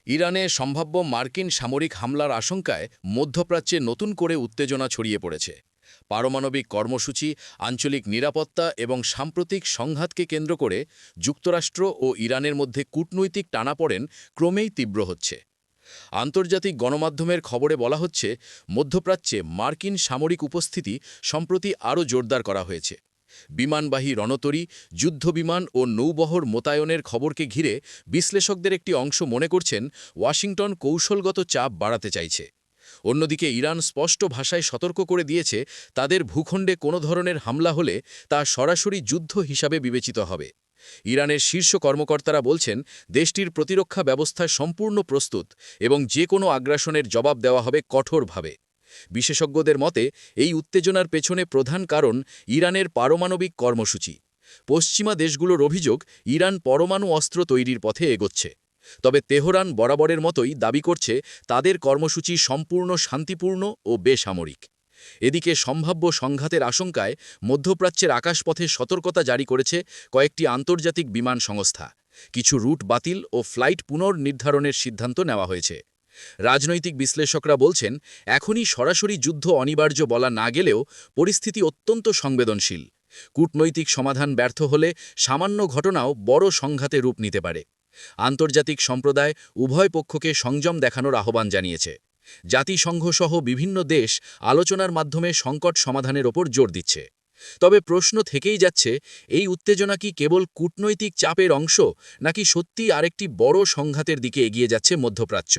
ইরানে সম্ভাব্য মার্কিন সামরিক হামলার আশঙ্কায় মধ্যপ্রাচ্যে নতুন করে উত্তেজনা ছড়িয়ে পড়েছে। পারমাণবিক কর্মসূচি, আঞ্চলিক নিরাপত্তা এবং সাম্প্রতিক সংঘাতকে কেন্দ্র করে যুক্তরাষ্ট্র ও ইরানের মধ্যে কূটনৈতিক টানাপোড়েন ক্রমেই তীব্র হচ্ছে। আন্তর্জাতিক গণমাধ্যমের খবরে বলা হচ্ছে, মধ্যপ্রাচ্যে মার্কিন সামরিক উপস্থিতি সম্প্রতি আরও জোরদার করা হয়েছে। বিমানবাহী রণতরী, যুদ্ধবিমান ও নৌবহর মোতায়েনের খবরকে ঘিরে বিশ্লেষকদের একটি অংশ মনে করছেন ওয়াশিংটন কৌশলগত চাপ বাড়াতে চাইছে। অন্যদিকে ইরান স্পষ্ট ভাষায় সতর্ক করে দিয়েছে, তাদের ভূখণ্ডে কোনো ধরনের হামলা হলে তা সরাসরি যুদ্ধ হিসাবে বিবেচিত হবে। ইরানের শীর্ষ কর্মকর্তারা বলছেন, দেশটির প্রতিরক্ষা ব্যবস্থা সম্পূর্ণ প্রস্তুত এবং যে কোনো আগ্রাসনের জবাব দেওয়া হবে কঠোরভাবে। বিশেষজ্ঞদের মতে, এই উত্তেজনার পেছনে প্রধান কারণ ইরানের পারমাণবিক কর্মসূচি। পশ্চিমা দেশগুলোর অভিযোগ, ইরান পরমাণু অস্ত্র তৈরির পথে এগোচ্ছে। তবে তেহরান বরাবরের মতোই দাবি করছে, তাদের কর্মসূচি সম্পূর্ণ শান্তিপূর্ণ ও বেসামরিক। এদিকে সম্ভাব্য সংঘাতের আশঙ্কায় মধ্যপ্রাচ্যের আকাশপথে সতর্কতা জারি করেছে কয়েকটি আন্তর্জাতিক বিমান সংস্থা। কিছু রুট বাতিল ও ফ্লাইট পুনর্নির্ধারণের সিদ্ধান্ত নেওয়া হয়েছে। রাজনৈতিক বিশ্লেষকরা বলছেন, এখনই সরাসরি যুদ্ধ অনিবার্য বলা না গেলেও পরিস্থিতি অত্যন্ত সংবেদনশীল। কূটনৈতিক সমাধান ব্যর্থ হলে সামান্য ঘটনাও বড় সংঘাতে রূপ নিতে পারে। আন্তর্জাতিক সম্প্রদায় উভয় পক্ষকে সংযম দেখানোর আহ্বান জানিয়েছে। জাতিসংঘসহ বিভিন্ন দেশ আলোচনার মাধ্যমে সংকট সমাধানের ওপর জোর দিচ্ছে। তবে প্রশ্ন থেকেই যাচ্ছে, এই উত্তেজনা কি কেবল কূটনৈতিক চাপের অংশ, নাকি সত্যিই আরেকটি বড় সংঘাতের দিকে এগিয়ে যাচ্ছে মধ্যপ্রাচ্য?